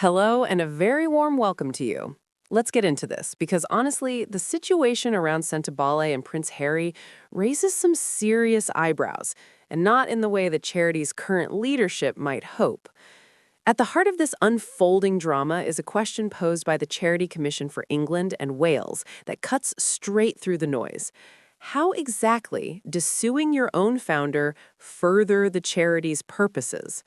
Hello, and a very warm welcome to you. Let's get into this, because honestly, the situation around Sentebale and Prince Harry raises some serious eyebrows, and not in the way the charity's current leadership might hope. At the heart of this unfolding drama is a question posed by the Charity Commission for England and Wales that cuts straight through the noise. How exactly does suing your own founder further the charity's purposes?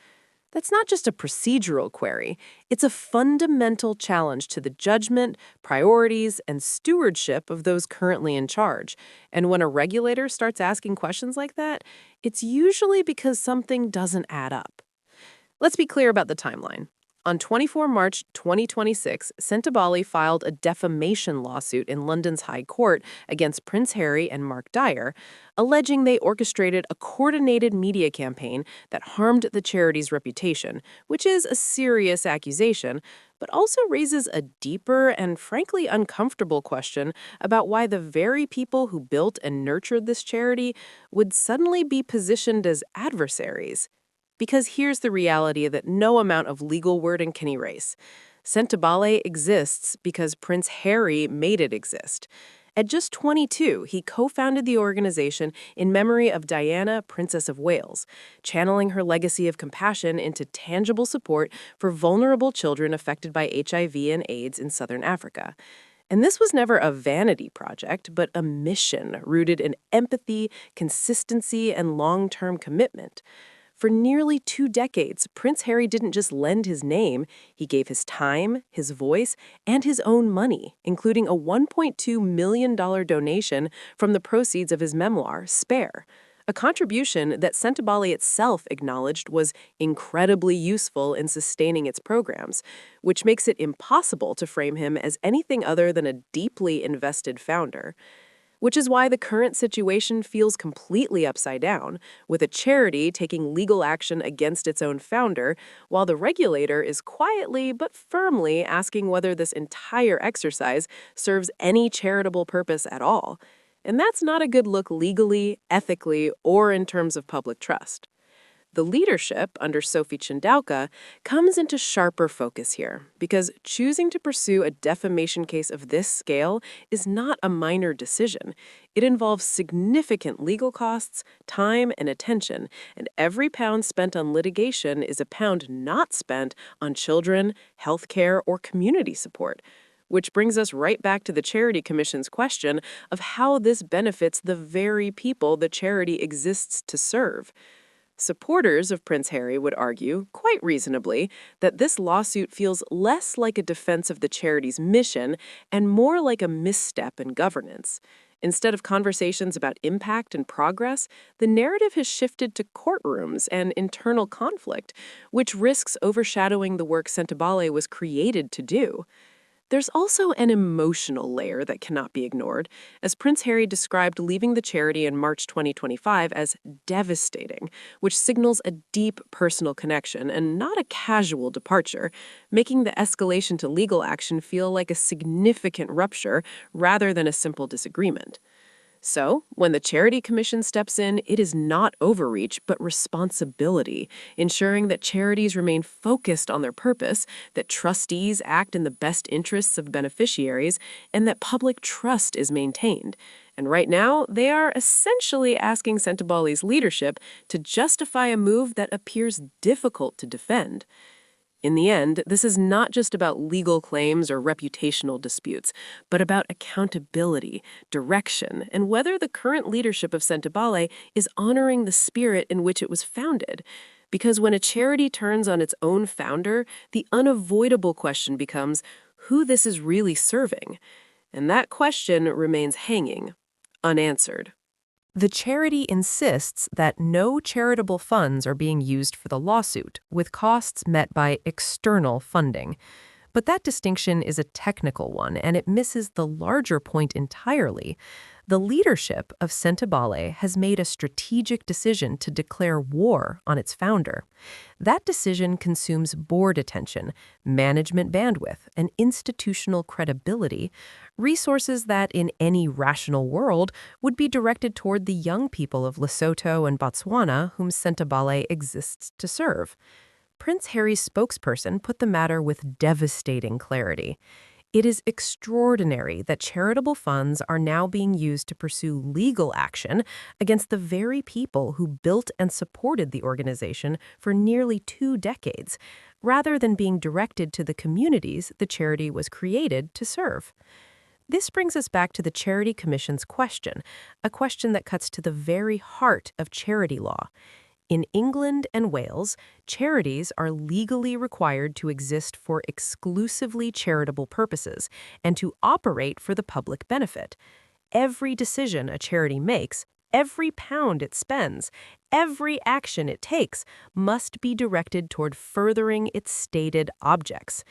That's not just a procedural query, it's a fundamental challenge to the judgment, priorities, and stewardship of those currently in charge. And when a regulator starts asking questions like that, it's usually because something doesn't add up. Let's be clear about the timeline. On 24 March 2026, Sentebale filed a defamation lawsuit in London's High Court against Prince Harry and Mark Dyer, alleging they orchestrated a coordinated media campaign that harmed the charity's reputation, which is a serious accusation, but also raises a deeper and frankly uncomfortable question about why the very people who built and nurtured this charity would suddenly be positioned as adversaries. Because here's the reality that no amount of legal wording can erase. Sentebale exists because Prince Harry made it exist. At just 22, he co-founded the organization in memory of Diana, Princess of Wales, channeling her legacy of compassion into tangible support for vulnerable children affected by HIV and AIDS in southern Africa. And this was never a vanity project, but a mission rooted in empathy, consistency, and long-term commitment. For nearly 2 decades, Prince Harry didn't just lend his name, he gave his time, his voice, and his own money, including a $1.2 million donation from the proceeds of his memoir, Spare, a contribution that Sentebale itself acknowledged was incredibly useful in sustaining its programs, which makes it impossible to frame him as anything other than a deeply invested founder. Which is why the current situation feels completely upside down, with a charity taking legal action against its own founder, while the regulator is quietly but firmly asking whether this entire exercise serves any charitable purpose at all. And that's not a good look legally, ethically, or in terms of public trust. The leadership, under Sophie Chandauka, comes into sharper focus here, because choosing to pursue a defamation case of this scale is not a minor decision. It involves significant legal costs, time, and attention, and every pound spent on litigation is a pound not spent on children, healthcare, or community support. Which brings us right back to the Charity Commission's question of how this benefits the very people the charity exists to serve. Supporters of Prince Harry would argue, quite reasonably, that this lawsuit feels less like a defense of the charity's mission and more like a misstep in governance. Instead of conversations about impact and progress, the narrative has shifted to courtrooms and internal conflict, which risks overshadowing the work Sentebale was created to do. There's also an emotional layer that cannot be ignored, as Prince Harry described leaving the charity in March 2025 as devastating, which signals a deep personal connection and not a casual departure, making the escalation to legal action feel like a significant rupture rather than a simple disagreement. So, when the Charity Commission steps in, it is not overreach, but responsibility, ensuring that charities remain focused on their purpose, that trustees act in the best interests of beneficiaries, and that public trust is maintained. And right now, they are essentially asking Sentebale's leadership to justify a move that appears difficult to defend. In the end, this is not just about legal claims or reputational disputes, but about accountability, direction, and whether the current leadership of Sentebale is honoring the spirit in which it was founded. Because when a charity turns on its own founder, the unavoidable question becomes who this is really serving. And that question remains hanging, unanswered. The charity insists that no charitable funds are being used for the lawsuit, with costs met by external funding. But that distinction is a technical one, and it misses the larger point entirely. The leadership of Sentebale has made a strategic decision to declare war on its founder. That decision consumes board attention, management bandwidth, and institutional credibility, resources that in any rational world would be directed toward the young people of Lesotho and Botswana whom Sentebale exists to serve. Prince Harry's spokesperson put the matter with devastating clarity. It is extraordinary that charitable funds are now being used to pursue legal action against the very people who built and supported the organization for nearly 2 decades, rather than being directed to the communities the charity was created to serve. This brings us back to the Charity Commission's question, a question that cuts to the very heart of charity law. In England and Wales, charities are legally required to exist for exclusively charitable purposes and to operate for the public benefit. Every decision a charity makes, every pound it spends, every action it takes must be directed toward furthering its stated objects.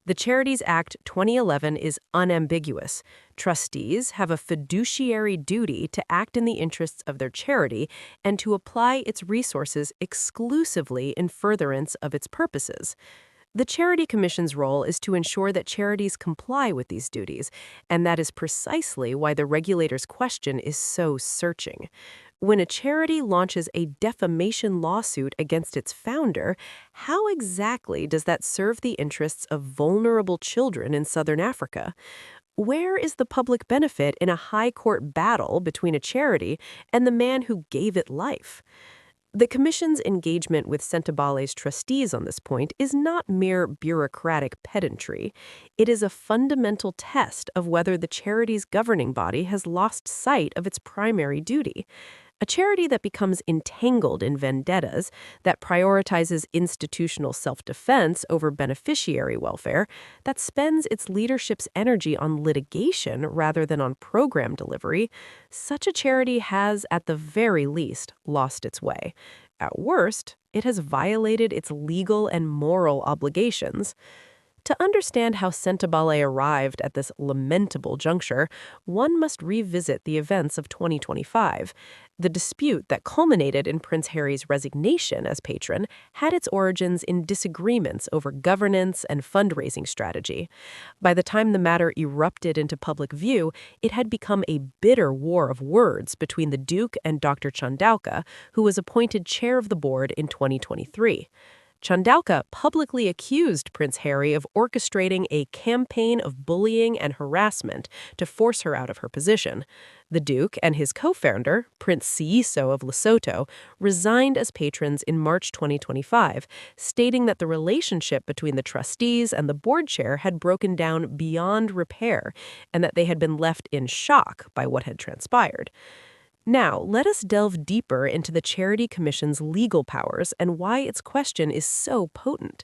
The Charities Act 2011 is unambiguous. Trustees have a fiduciary duty to act in the interests of their charity and to apply its resources exclusively in furtherance of its purposes. The Charity Commission's role is to ensure that charities comply with these duties, and that is precisely why the regulator's question is so searching. When a charity launches a defamation lawsuit against its founder, how exactly does that serve the interests of vulnerable children in southern Africa? Where is the public benefit in a high court battle between a charity and the man who gave it life? The Commission's engagement with Sentebale's trustees on this point is not mere bureaucratic pedantry. It is a fundamental test of whether the charity's governing body has lost sight of its primary duty. A charity that becomes entangled in vendettas, that prioritizes institutional self-defense over beneficiary welfare, that spends its leadership's energy on litigation rather than on program delivery, such a charity has, at the very least, lost its way. At worst, it has violated its legal and moral obligations. To understand how Sentebale arrived at this lamentable juncture, one must revisit the events of 2025. The dispute that culminated in Prince Harry's resignation as patron had its origins in disagreements over governance and fundraising strategy. By the time the matter erupted into public view, it had become a bitter war of words between the Duke and Dr. Chandauka, who was appointed chair of the board in 2023. Chandauka publicly accused Prince Harry of orchestrating a campaign of bullying and harassment to force her out of her position. The Duke and his co-founder, Prince Siyiso of Lesotho, resigned as patrons in March 2025, stating that the relationship between the trustees and the board chair had broken down beyond repair and that they had been left in shock by what had transpired. Now, let us delve deeper into the Charity Commission's legal powers and why its question is so potent.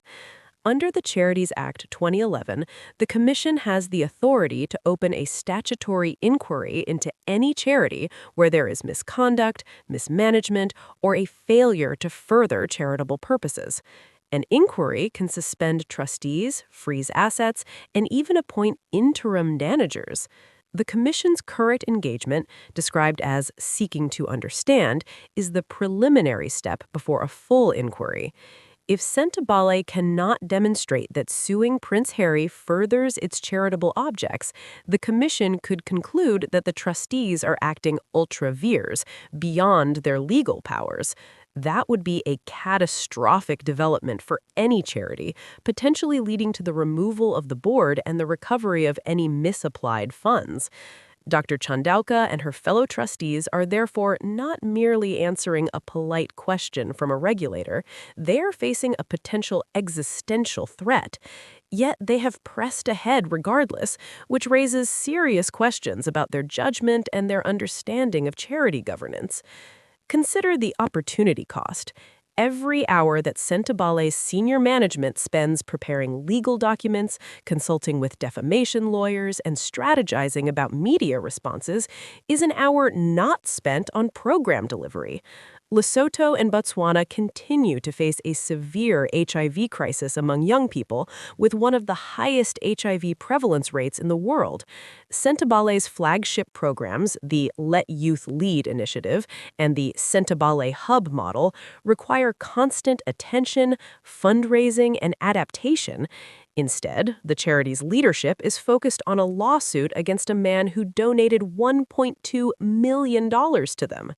Under the Charities Act 2011, the Commission has the authority to open a statutory inquiry into any charity where there is misconduct, mismanagement, or a failure to further charitable purposes. An inquiry can suspend trustees, freeze assets, and even appoint interim managers. The Commission's current engagement, described as seeking to understand, is the preliminary step before a full inquiry. If Sentebale cannot demonstrate that suing Prince Harry furthers its charitable objects, the Commission could conclude that the trustees are acting ultra vires, beyond their legal powers. That would be a catastrophic development for any charity, potentially leading to the removal of the board and the recovery of any misapplied funds. Dr. Chandauka and her fellow trustees are therefore not merely answering a polite question from a regulator, they are facing a potential existential threat. Yet they have pressed ahead regardless, which raises serious questions about their judgment and their understanding of charity governance. Consider the opportunity cost. Every hour that Sentebale's senior management spends preparing legal documents, consulting with defamation lawyers, and strategizing about media responses is an hour not spent on program delivery. Lesotho and Botswana continue to face a severe HIV crisis among young people, with one of the highest HIV prevalence rates in the world. Sentebale's flagship programs, the Let Youth Lead initiative and the Sentebale Hub model, require constant attention, fundraising, and adaptation. Instead, the charity's leadership is focused on a lawsuit against a man who donated $1.2 million to them.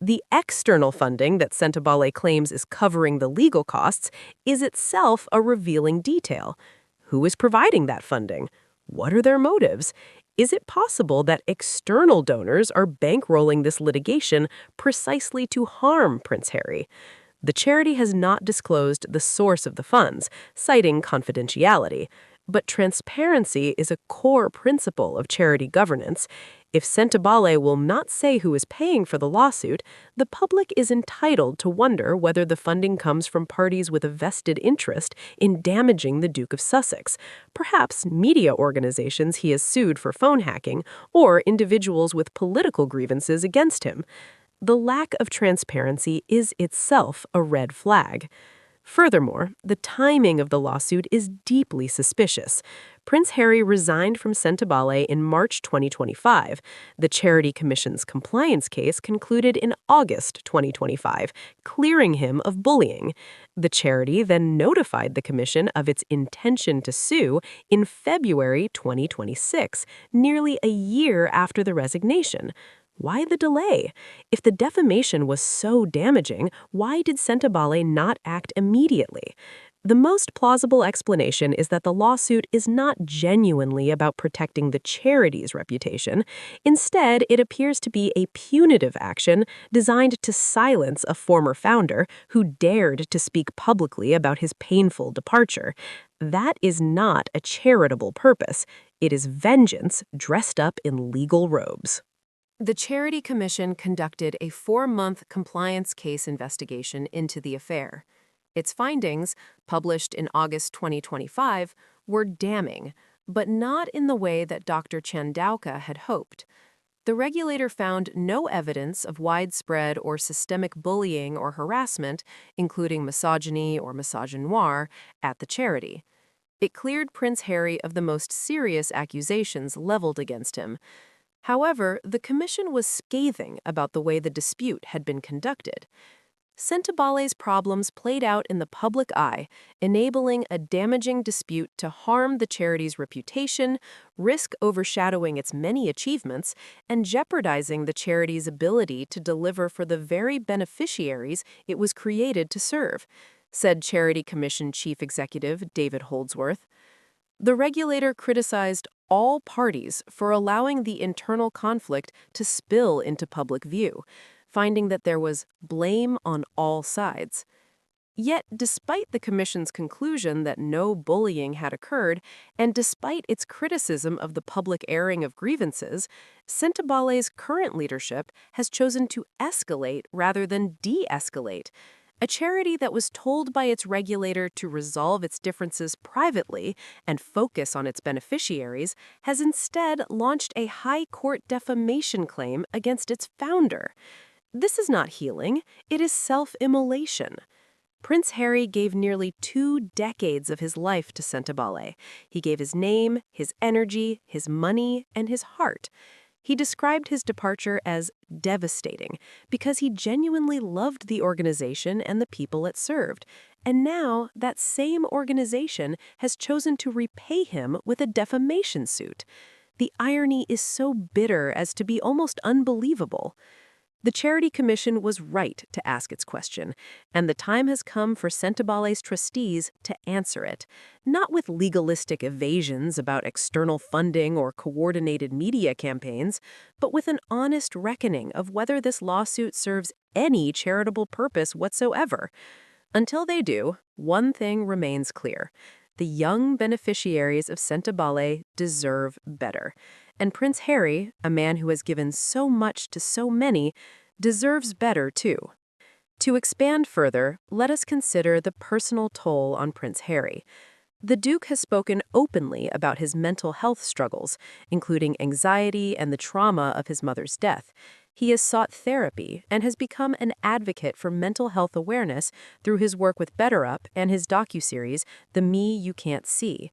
The external funding that Sentebale claims is covering the legal costs is itself a revealing detail. Who is providing that funding? What are their motives? Is it possible that external donors are bankrolling this litigation precisely to harm Prince Harry? The charity has not disclosed the source of the funds, citing confidentiality. But transparency is a core principle of charity governance. If Sentebale will not say who is paying for the lawsuit, the public is entitled to wonder whether the funding comes from parties with a vested interest in damaging the Duke of Sussex, perhaps media organizations he has sued for phone hacking, or individuals with political grievances against him. The lack of transparency is itself a red flag. Furthermore, the timing of the lawsuit is deeply suspicious. Prince Harry resigned from Sentebale in March 2025. The Charity Commission's compliance case concluded in August 2025, clearing him of bullying. The charity then notified the Commission of its intention to sue in February 2026, nearly a year after the resignation. Why the delay? If the defamation was so damaging, why did Sentebale not act immediately? The most plausible explanation is that the lawsuit is not genuinely about protecting the charity's reputation. Instead, it appears to be a punitive action designed to silence a former founder who dared to speak publicly about his painful departure. That is not a charitable purpose. It is vengeance dressed up in legal robes. The Charity Commission conducted a 4-month compliance case investigation into the affair. Its findings, published in August 2025, were damning, but not in the way that Dr. Chandauka had hoped. The regulator found no evidence of widespread or systemic bullying or harassment, including misogyny or misogynoir, at the charity. It cleared Prince Harry of the most serious accusations leveled against him. However, the Commission was scathing about the way the dispute had been conducted. Sentebale's problems played out in the public eye, enabling a damaging dispute to harm the charity's reputation, risk overshadowing its many achievements, and jeopardizing the charity's ability to deliver for the very beneficiaries it was created to serve, said Charity Commission Chief Executive David Holdsworth. The regulator criticized all parties for allowing the internal conflict to spill into public view, finding that there was blame on all sides. Yet, despite the Commission's conclusion that no bullying had occurred, and despite its criticism of the public airing of grievances, Sentebale's current leadership has chosen to escalate rather than de-escalate. A charity that was told by its regulator to resolve its differences privately and focus on its beneficiaries has instead launched a high court defamation claim against its founder. This is not healing, it is self-immolation. Prince Harry gave nearly 2 decades of his life to Sentebale. He gave his name, his energy, his money, and his heart. He described his departure as devastating because he genuinely loved the organization and the people it served. And now that same organization has chosen to repay him with a defamation suit. The irony is so bitter as to be almost unbelievable. The Charity Commission was right to ask its question, and the time has come for Sentebale's trustees to answer it, not with legalistic evasions about external funding or coordinated media campaigns, but with an honest reckoning of whether this lawsuit serves any charitable purpose whatsoever. Until they do, one thing remains clear. The young beneficiaries of Sentebale deserve better. And Prince Harry, a man who has given so much to so many, deserves better too. To expand further, let us consider the personal toll on Prince Harry. The Duke has spoken openly about his mental health struggles, including anxiety and the trauma of his mother's death. He has sought therapy and has become an advocate for mental health awareness through his work with BetterUp and his docuseries, The Me You Can't See.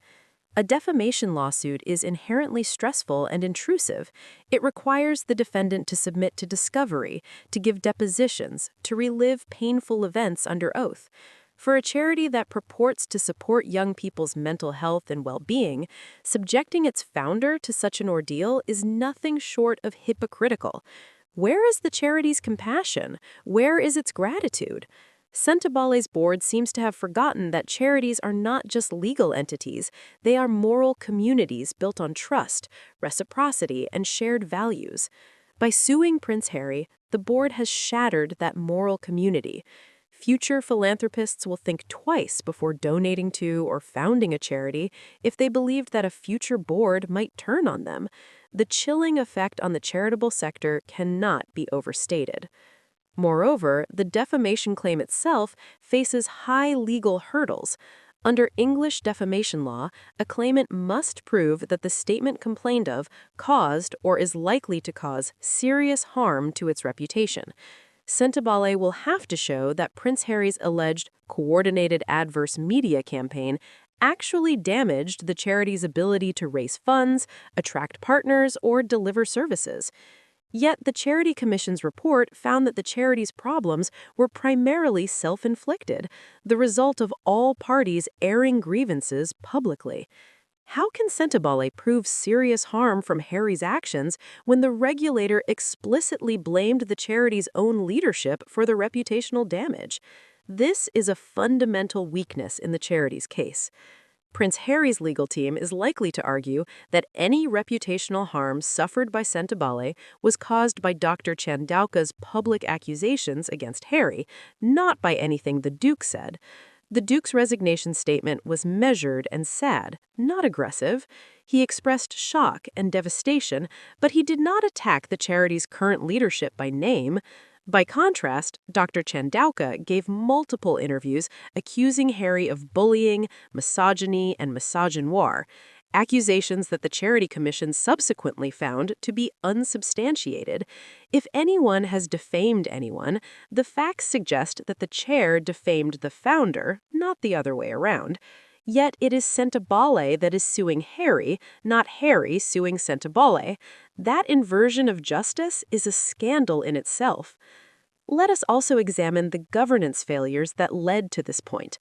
A defamation lawsuit is inherently stressful and intrusive. It requires the defendant to submit to discovery, to give depositions, to relive painful events under oath. For a charity that purports to support young people's mental health and well-being, subjecting its founder to such an ordeal is nothing short of hypocritical. Where is the charity's compassion? Where is its gratitude? Sentebale's board seems to have forgotten that charities are not just legal entities, they are moral communities built on trust, reciprocity, and shared values. By suing Prince Harry, the board has shattered that moral community. Future philanthropists will think twice before donating to or founding a charity if they believed that a future board might turn on them. The chilling effect on the charitable sector cannot be overstated. Moreover, the defamation claim itself faces high legal hurdles. Under English defamation law, a claimant must prove that the statement complained of caused or is likely to cause serious harm to its reputation. Sentebale will have to show that Prince Harry's alleged coordinated adverse media campaign actually damaged the charity's ability to raise funds, attract partners, or deliver services. Yet the Charity Commission's report found that the charity's problems were primarily self-inflicted, the result of all parties airing grievances publicly. How can Sentebale prove serious harm from Harry's actions when the regulator explicitly blamed the charity's own leadership for the reputational damage? This is a fundamental weakness in the charity's case. Prince Harry's legal team is likely to argue that any reputational harm suffered by Sentebale was caused by Dr. Chandauka's public accusations against Harry, not by anything the Duke said. The Duke's resignation statement was measured and sad, not aggressive. He expressed shock and devastation, but he did not attack the charity's current leadership by name. By contrast, Dr. Chandauka gave multiple interviews accusing Harry of bullying, misogyny, and misogynoir, accusations that the Charity Commission subsequently found to be unsubstantiated. If anyone has defamed anyone, the facts suggest that the chair defamed the founder, not the other way around. Yet it is Sentebale that is suing Harry, not Harry suing Sentebale. That inversion of justice is a scandal in itself. Let us also examine the governance failures that led to this point.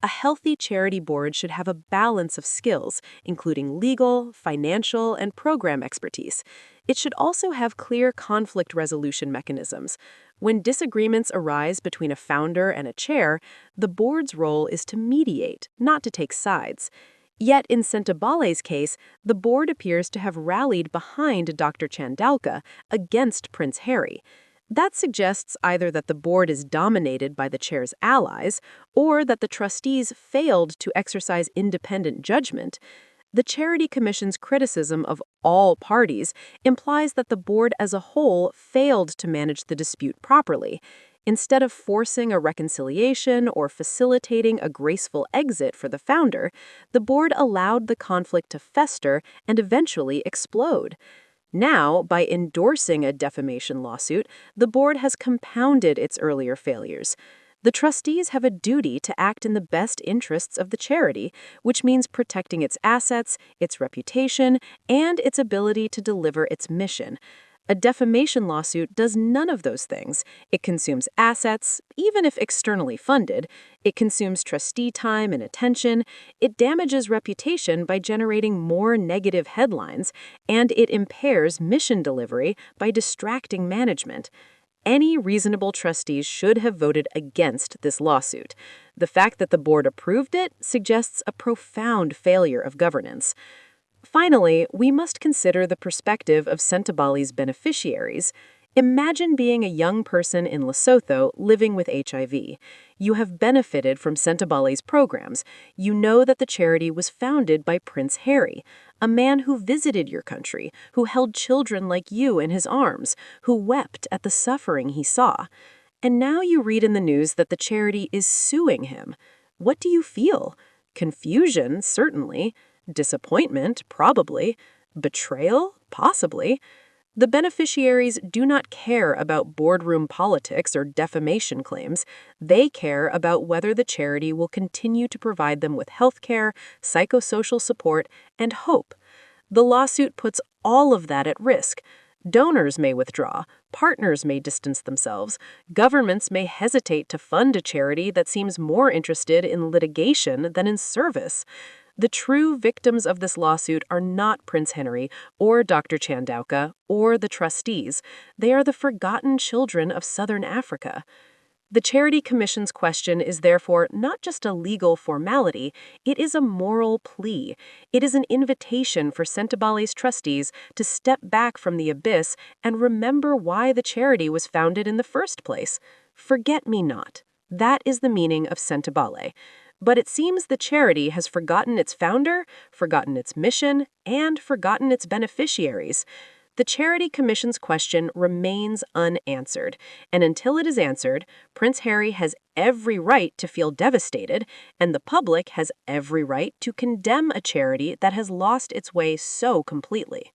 A healthy charity board should have a balance of skills, including legal, financial, and program expertise. It should also have clear conflict resolution mechanisms. When disagreements arise between a founder and a chair, the board's role is to mediate, not to take sides. Yet in Sentebale's case, the board appears to have rallied behind Dr. Chandauka against Prince Harry. That suggests either that the board is dominated by the chair's allies or that the trustees failed to exercise independent judgment. The Charity Commission's criticism of all parties implies that the board as a whole failed to manage the dispute properly. Instead of forcing a reconciliation or facilitating a graceful exit for the founder, the board allowed the conflict to fester and eventually explode. Now, by endorsing a defamation lawsuit, the board has compounded its earlier failures. The trustees have a duty to act in the best interests of the charity, which means protecting its assets, its reputation, and its ability to deliver its mission. A defamation lawsuit does none of those things. It consumes assets, even if externally funded. It consumes trustee time and attention. It damages reputation by generating more negative headlines, and it impairs mission delivery by distracting management. Any reasonable trustees should have voted against this lawsuit. The fact that the board approved it suggests a profound failure of governance. Finally, we must consider the perspective of Sentebale's beneficiaries. Imagine being a young person in Lesotho living with HIV. You have benefited from Sentebale's programs. You know that the charity was founded by Prince Harry, a man who visited your country, who held children like you in his arms, who wept at the suffering he saw. And now you read in the news that the charity is suing him. What do you feel? Confusion, certainly. Disappointment, probably. Betrayal, possibly. The beneficiaries do not care about boardroom politics or defamation claims. They care about whether the charity will continue to provide them with health care, psychosocial support, and hope. The lawsuit puts all of that at risk. Donors may withdraw, partners may distance themselves, governments may hesitate to fund a charity that seems more interested in litigation than in service. The true victims of this lawsuit are not Prince Henry or Dr. Chandauka or the trustees. They are the forgotten children of Southern Africa. The Charity Commission's question is therefore not just a legal formality, it is a moral plea. It is an invitation for Sentebale's trustees to step back from the abyss and remember why the charity was founded in the first place. Forget me not. That is the meaning of Sentebale. But it seems the charity has forgotten its founder, forgotten its mission, and forgotten its beneficiaries. The Charity Commission's question remains unanswered, and until it is answered, Prince Harry has every right to feel devastated, and the public has every right to condemn a charity that has lost its way so completely.